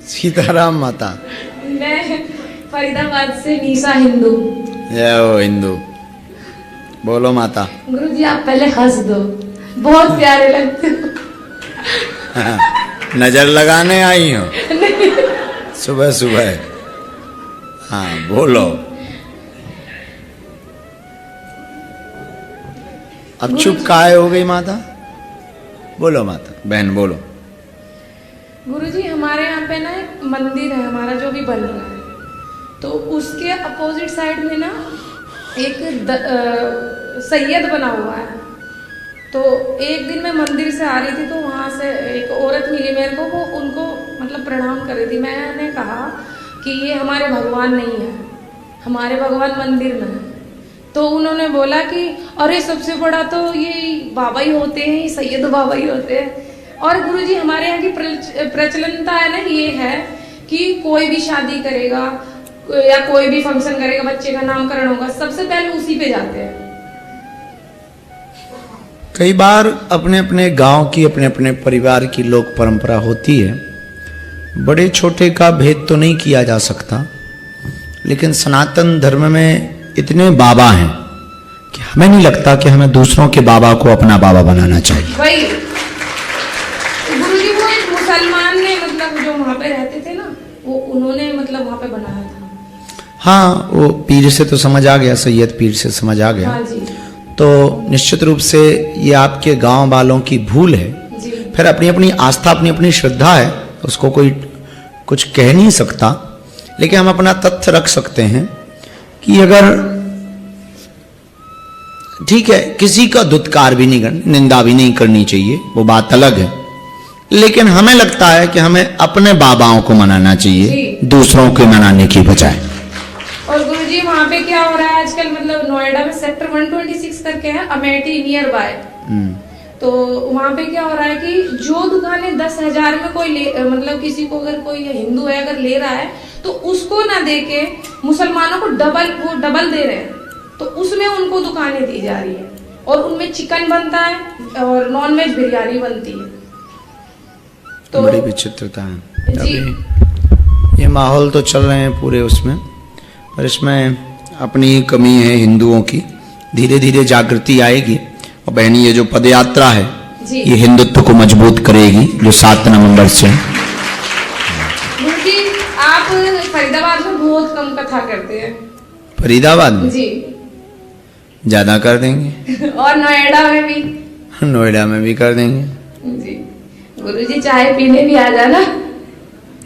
सीताराम माता। मैं फरीदाबाद से निशा हिंदू। जय हो हिंदू। बोलो माता। गुरुजी आप पहले हंस दो, बहुत प्यारे लगते हो। नजर लगाने आई हो सुबह सुबह। हाँ बोलो। अब चुप काहे हो गई माता? बोलो माता, बहन बोलो। गुरुजी हमारे यहाँ पे ना एक मंदिर है हमारा जो भी बन रहा है, तो उसके अपोजिट साइड में ना एक सैयद बना हुआ है। तो एक दिन मैं मंदिर से आ रही थी तो वहाँ से एक औरत मिली मेरे को, वो उनको मतलब प्रणाम कर रही थी। मैंने कहा कि ये हमारे भगवान नहीं है, हमारे भगवान मंदिर में है। तो उन्होंने बोला कि अरे सबसे बड़ा तो ये बाबा ही होते हैं, सैयद बाबा ही होते हैं। और गुरुजी हमारे यहाँ की प्रचलनता है ना, ये है कि कोई भी शादी करेगा या कोई भी फंक्शन करेगा, बच्चे का नामकरण होगा, सबसे पहले उसी पे जाते हैं। कई बार अपने अपने गांव की अपने अपने परिवार की लोक परंपरा होती है, बड़े छोटे का भेद तो नहीं किया जा सकता, लेकिन सनातन धर्म में इतने बाबा हैं कि हमें नहीं लगता कि हमें दूसरों के बाबा को अपना बाबा बनाना चाहिए। वही गुरुजी वो एक मुसलमान ने मतलब जो वहाँ पे रहते थे ना, वो उन्होंने मतलब वहाँ पे बनाया था। हाँ वो पीर से तो समझ आ गया, सैयद पीर से समझ आ गया। हाँ जी। तो निश्चित रूप से ये आपके गांव वालों की भूल है जी। फिर अपनी अपनी आस्था अपनी अपनी श्रद्धा है, उसको कोई कुछ कह नहीं सकता। लेकिन हम अपना तथ्य रख सकते हैं कि अगर ठीक है किसी का दुत्कार भी नहीं करना, निंदा भी नहीं करनी चाहिए, वो बात अलग है, लेकिन हमें लगता है कि हमें अपने बाबाओं को मनाना चाहिए दूसरों के मनाने की बजाय। और गुरुजी वहाँ पे क्या हो रहा है आजकल, मतलब नोएडा में सेक्टर 126 करके है, अमेठी नियर बाय। तो वहाँ पे क्या हो रहा है कि जो दुकानें 10,000 में कोई मतलब किसी को अगर कोई हिंदू है अगर ले रहा है तो उसको ना दे के मुसलमानों को डबल दे रहे हैं। तो उसमें उनको दुकानें दी जा रही है और उनमें चिकन बनता है और नॉनवेज बिरयानी बनती है। तो बड़ी विचित्रता है जी। ये माहौल तो चल रहे हैं पूरे उसमें, और इसमें अपनी कमी है हिंदुओं की। धीरे धीरे जागृति आएगी और बहनी ये जो पदयात्रा है ये हिंदुत्व को मजबूत करेगी, जो 7 नवंबर से। गुरुजी आप फरीदाबाद में बहुत कम कथा करते हैं। फरीदाबाद में जी। ज्यादा कर देंगे और नोएडा में भी। नोएडा में भी कर देंगे। जी। गुरुजी चाय पीने भी आ जाना।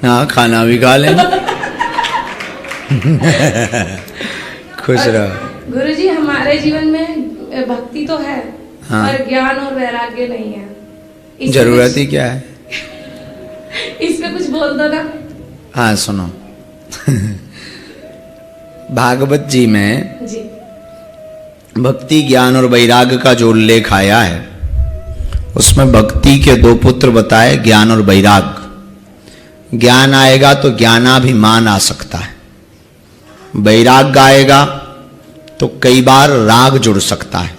हाँ खाना भी खा लेंगे। खुश रहो। गुरुजी हमारे जीवन में भक्ति तो है, हाँ। पर ज्ञान और वैराग्य नहीं है। जरूरत ही क्या है? इस पे कुछ बोल दो ना। हाँ सुनो। भागवत जी में जी। भक्ति ज्ञान और वैराग्य का जो उल्लेख आया है उसमें भक्ति के 2 पुत्र बताए, ज्ञान और वैराग्य। ज्ञान आएगा तो ज्ञानाभिमान आ सकता है, वैराग्य आएगा तो कई बार राग जुड़ सकता है,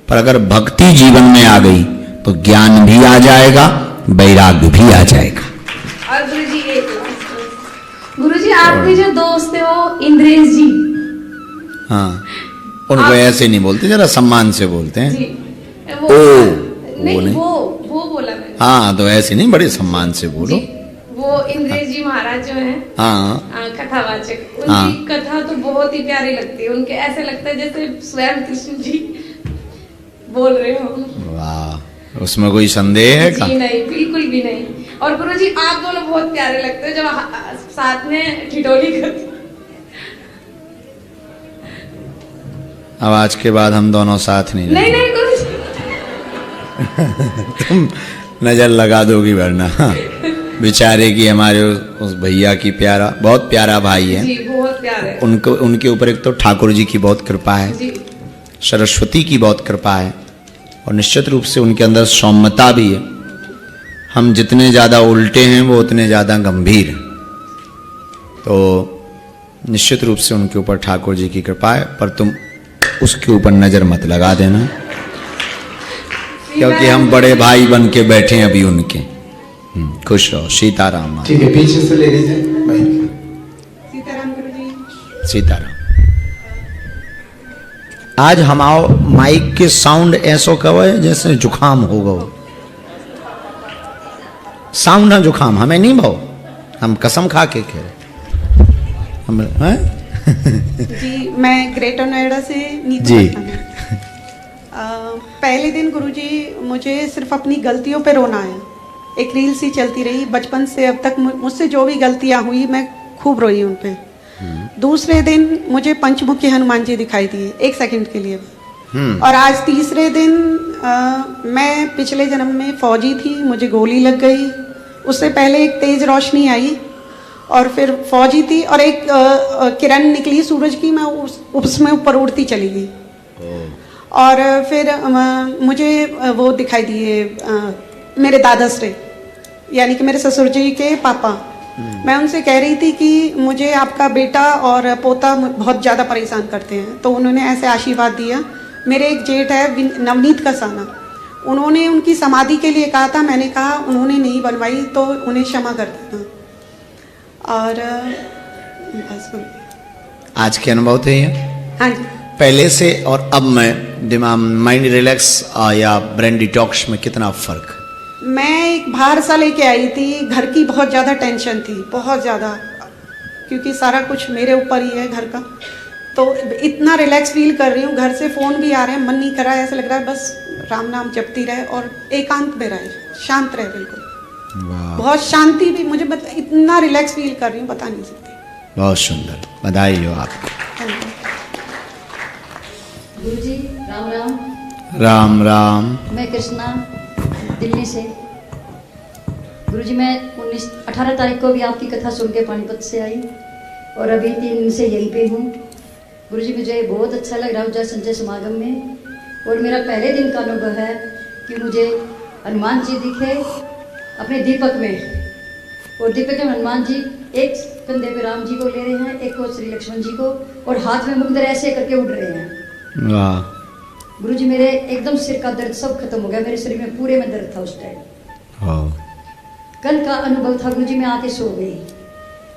पर अगर भक्ति जीवन में आ गई तो ज्ञान भी आ जाएगा, वैराग्य भी आ जाएगा। और गुरुजी आपके जो दोस्त है वो इंद्रेश जी। हाँ उनको ऐसे नहीं बोलते, जरा सम्मान से बोलते हैं। जी। वो नहीं वो बोला मैंने। हाँ तो ऐसे नहीं, बड़े सम्मान से बोलो। वो इंद्रेश जी महाराज जो हैं, हाँ कथावाचक, उनकी कथा तो बहुत ही प्यारी लगती है। उनके ऐसे लगता है जैसे स्वयं कृष्ण जी बोल रहे हो। वाह, उसमें कोई संदेह है क्या? जी नहीं, बिल्कुल भी नहीं। और गुरुजी आप दोनों बहुत प्यारे लगते हो जब साथ में ठिठोली करते। अब आज के बाद हम दोनों साथ नहीं नहीं नहीं गुरुजी। तुम नजर लगा दोगी वरना। बेचारे की हमारे उस भैया की प्यारा, बहुत प्यारा भाई है जी, बहुत प्यारे। उनको, उनके ऊपर एक तो ठाकुर जी की बहुत कृपा है जी। सरस्वती की बहुत कृपा है, और निश्चित रूप से उनके अंदर सौम्यता भी है। हम जितने ज़्यादा उल्टे हैं वो उतने ज़्यादा गंभीर हैं। तो निश्चित रूप से उनके ऊपर ठाकुर जी की कृपा है, पर तुम उसके ऊपर नज़र मत लगा देना, क्योंकि हम बड़े भाई बन के बैठे हैं अभी उनके। खुश रहो। सीताराम माँ। ठीक है, पीछे से ले लीजिए भाई। सीताराम गुरु जी। सीताराम। आज हमारो माइक के साउंड ऐसो कहो जैसे जुखाम हो गो। साउंड ना जुखाम हमें नहीं भाव, हम कसम खा के कह हम हैं? जी मैं ग्रेटर नोएडा से नीतू जी। पहले दिन गुरुजी मुझे सिर्फ अपनी गलतियों पे रोना है। एक रील सी चलती रही बचपन से अब तक, मुझसे जो भी गलतियां हुई मैं खूब रोई उन पे। दूसरे दिन मुझे पंचमुखी हनुमान जी दिखाई दिए 1 सेकंड के लिए। और आज तीसरे दिन मैं पिछले जन्म में फौजी थी, मुझे गोली लग गई। उससे पहले एक तेज रोशनी आई और फिर फौजी थी और एक किरण निकली सूरज की, मैं उसमें ऊपर उड़ती चली गई। और फिर मुझे वो दिखाई दिए मेरे दादाश्री, यानी कि मेरे ससुर जी के पापा। मैं उनसे कह रही थी कि मुझे आपका बेटा और पोता बहुत ज़्यादा परेशान करते हैं, तो उन्होंने ऐसे आशीर्वाद दिया। मेरे एक जेठ है नवनीत कसाना, उन्होंने उनकी समाधि के लिए कहा था, मैंने कहा उन्होंने नहीं बनवाई तो उन्हें क्षमा कर देना। और बस आज के अनुभव थे ये? हाँ जी। पहले से और अब में दिमाग माइंड रिलैक्स या ब्रेन डिटॉक्स में कितना फर्क? मैं एक भार सा लेके आई थी, घर की बहुत ज़्यादा टेंशन थी, बहुत ज़्यादा, क्योंकि सारा कुछ मेरे ऊपर ही है घर का। तो इतना रिलैक्स फील कर रही हूँ, घर से फ़ोन भी आ रहे हैं, मन नहीं कर रहा है, ऐसा लग रहा है बस राम नाम जपती रहे और एकांत में रहे, शांत रहे बिल्कुल। बहुत शांति भी मुझे इतना रिलैक्स फील कर रही हूँ, बता नहीं सकती। बहुत सुंदर, बधाई हो आपको। गुरुजी राम राम। राम राम। मैं कृष्णा दिल्ली से। गुरुजी मैं 18 तारीख को भी आपकी कथा सुन के पानीपत से आई और अभी 3 दिन से यहीं पे हूँ। गुरुजी मुझे बहुत अच्छा लग रहा है संजय समागम में। और मेरा पहले दिन का अनुभव है कि मुझे हनुमान जी दिखे अपने दीपक में, और दीपक में हनुमान जी एक कंधे पे राम जी को ले रहे हैं, एक को श्री लक्ष्मण जी को, और हाथ में मुग्धर ऐसे करके उड़ रहे हैं। वाह। गुरुजी मेरे एकदम सिर का दर्द सब खत्म हो गया, मेरे शरीर में पूरे में दर्द था उस टाइम। कल का अनुभव था गुरुजी, मैं आके सो गई,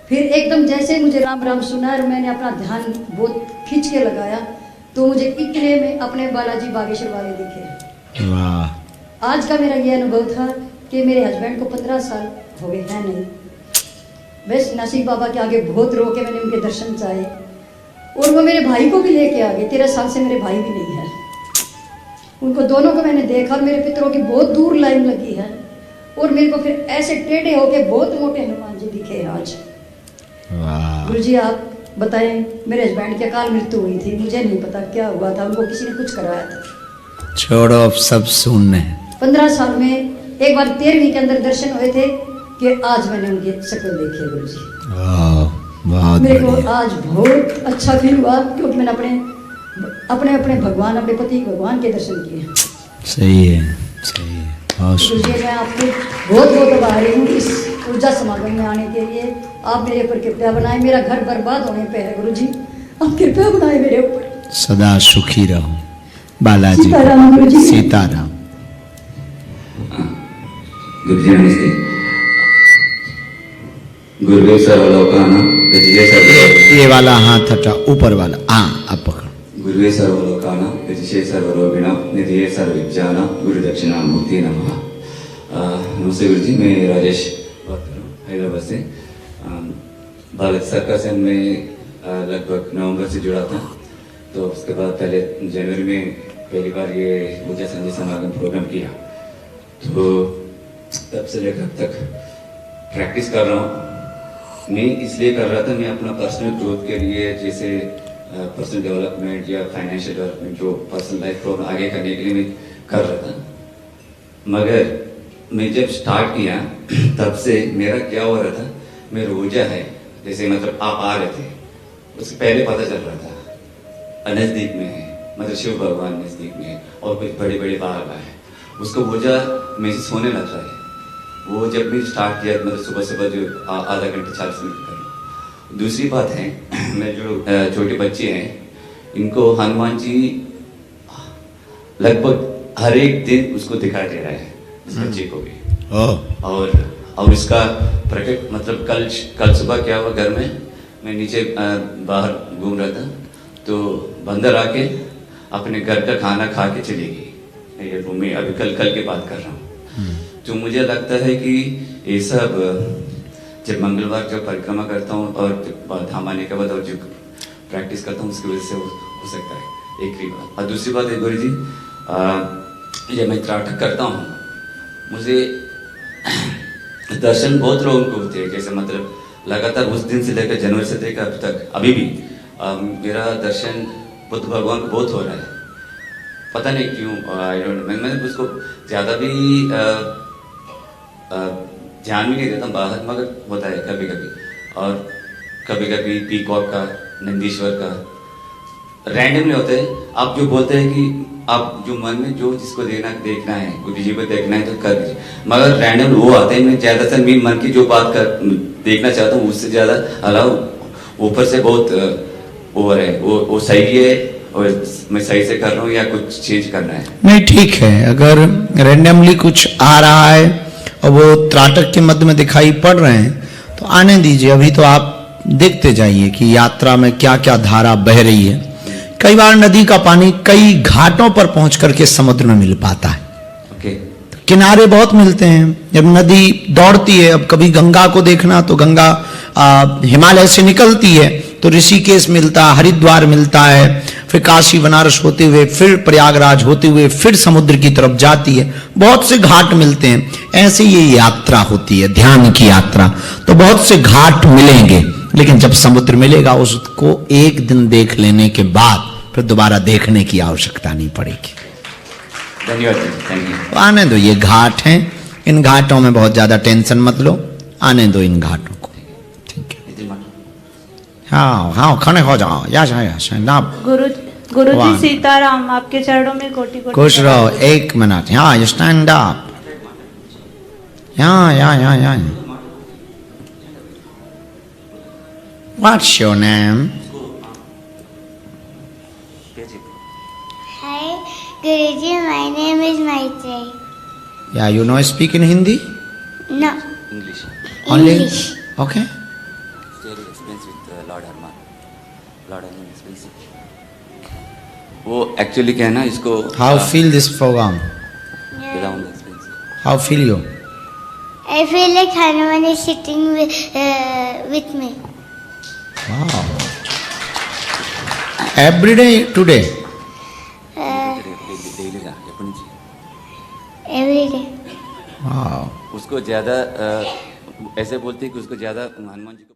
फिर एकदम जैसे मुझे राम राम सुना और मैंने अपना ध्यान बहुत खींच के लगाया तो मुझे इतने में अपने बालाजी बागेश्वर वाले दिखे। वाह। आज का मेरा ये अनुभव था कि मेरे हस्बैंड को 15 साल हो गए हैं नहीं, बस नसीब बाबा के आगे बहुत रो के मैंने उनके दर्शन चाहे, और वो मेरे भाई को भी लेके आ गए। 13 साल से मेरे भाई भी नहीं है, उनको दोनों को मैंने देखा और मेरे पितरों की बहुत दूर लाइन लगी है, और मेरे को फिर ऐसे टेढ़े होके बहुत मोटे हनुमान जी दिखे आज। गुरुजी आप बताएं, मेरे हस्बैंड की अकाल मृत्यु हुई थी, मुझे नहीं पता क्या हुआ था, उनको किसी ने कुछ कराया था। छोड़ो अब सब सुनने। 15 साल में एक बार 13वीं के अंदर दर्शन हुए थे कि आज मैंने उनकी शक्ल देखी है गुरुजी। बहुत मेरे को बढ़िया। आज बहुत अच्छा फील हुआ क्योंकि मैंने अपने भगवान, अपने पति भगवान के दर्शन किए। सही है, सही है। बहुत गुरुजी मैं आपको बहुत बहुत आभारी हूँ इस ऊर्जा समागम में आने के लिए। आप मेरे ऊपर कृपया बनाए, मेरा घर बर्बाद होने पे है गुरुजी, आप कृपया बनाए मेरे ऊपर। सदा सुखी रहो बालाजी। सीताराम गुरुजी। सीताराम। गुरुजी नमस्ते। गुरुवे सर्वलोकानां विजये सर्व। ये वाला हाथ हटा, ऊपर वाला। हाँ अब पकड़। गुरुवे सर्वलोकानां विजये सर्वरोगिणां निधिये सर्वविद्यानां गुरुदक्षिणामूर्ति नमः। नमस्ते गुरुजी, मैं राजेश बात कर रहा हूँ हैदराबाद से। भारत सरकार से मैं लगभग नवंबर से जुड़ा था, तो उसके बाद पहले जनवरी में पहली बार ये ऊर्जा संजय समागम प्रोग्राम किया, तो तब से लेकर अब तक प्रैक्टिस कर रहा हूँ। मैं इसलिए कर रहा था, मैं अपना पर्सनल ग्रोथ के लिए, जैसे पर्सनल डेवलपमेंट या फाइनेंशियल डेवलपमेंट, जो पर्सनल लाइफ को आगे करने के लिए मैं कर रहा था। मगर मैं जब स्टार्ट किया तब से मेरा क्या हो रहा था, मेरा ऊर्जा है, जैसे मतलब आप आ रहे थे उससे पहले पता चल रहा था नज़दीक में है, मतलब शिव भगवान नज़दीक में है और कुछ बड़े बड़े बाग है, उसका ऊर्जा महसूस होने लग रहा है। वो जब भी स्टार्ट किया, मतलब सुबह सुबह जो आधा घंटे 40 मिनट कर रहा। दूसरी बात है, मैं जो छोटे बच्चे हैं इनको हनुमान जी लगभग हर एक दिन उसको दिखाई दे रहा है, इस बच्चे को भी। और और इसका प्रकट मतलब कल सुबह क्या हुआ, घर में मैं नीचे बाहर घूम रहा था तो बंदर आके अपने घर का खाना खा के चली गई ये रूम में। अभी कल की बात कर रहा हूँ। तो मुझे लगता है कि ये सब जब मंगलवार जब परिक्रमा करता हूँ और धाम आने के बाद और जो प्रैक्टिस करता हूँ उसकी वजह से हो सकता है, एक ही बात। और दूसरी बात है गुरु जी, जब मैं त्राटक करता हूँ मुझे दर्शन बहुत लोगों को होते हैं, जैसे मतलब लगातार उस दिन से लेकर जनवरी से लेकर अब तक अभी भी मेरा दर्शन बुद्ध भगवान को बहुत हो रहा है, पता नहीं क्यों। आई डोंट नो, मैं उसको ज़्यादा भी ध्यान भी नहीं देता बाहर, मगर होता है कभी कभी। और कभी कभी पीकॉक का, नंदीश्वर का रैंडमली होता है। आप जो बोलते हैं कि आप जो मन में जो जिसको देखना है गुरु जी को देखना है तो कर दीजिए, मगर रैंडम वो आते हैं। मैं ज़्यादातर मेरी मन की जो बात कर देखना चाहता हूँ उससे ज़्यादा अलाउ ऊपर से बहुत ओवर है, वो सही है और मैं सही से कर रहा हूँ या कुछ चेंज करना है? नहीं, ठीक है। अगर रैंडमली कुछ आ रहा है और वो त्राटक के मध्य में दिखाई पड़ रहे हैं तो आने दीजिए। अभी तो आप देखते जाइए कि यात्रा में क्या क्या धारा बह रही है। कई बार नदी का पानी कई घाटों पर पहुंच करके समुद्र में मिल पाता है। ओके। किनारे बहुत मिलते हैं जब नदी दौड़ती है। अब कभी गंगा को देखना तो गंगा हिमालय से निकलती है तो ऋषिकेश मिलता, हरिद्वार मिलता है, फिर काशी बनारस होते हुए फिर प्रयागराज होते हुए फिर समुद्र की तरफ जाती है। बहुत से घाट मिलते हैं। ऐसे ये यात्रा होती है, ध्यान की यात्रा। तो बहुत से घाट मिलेंगे, लेकिन जब समुद्र मिलेगा उसको एक दिन देख लेने के बाद फिर दोबारा देखने की आवश्यकता नहीं पड़ेगी। धन्यवाद, थैंक यू। तो आने दो, ये घाट हैं, इन घाटों में बहुत ज्यादा टेंशन मत लो, आने दो इन घाटों को। ठीक है, हाँ हाँ, खड़े हो जाओ। यस यस, ना गुरु वाह। जी सीताराम, आपके चरणों में कोटि कोटि खुश रहो। एक मिनट, यहाँ यू स्टैंड अप। यहाँ What's your name? Hi, Guruji. My name is Maitri. Yeah, you know speak in Hindi? No, English Only? English. Okay. Experience with Lord Harman expensive. वो एक्चुअली क्या है ना, इसको How feel this program? बताऊंगा expensive. How feel you? I feel like Hanuman is sitting with me. Wow. Every day today? Daily का एప్పటి నుంచి Every day. Wow. उसको ज़्यादा ऐसे बोलते हैं कि उसको ज़्यादा हनुमान जी को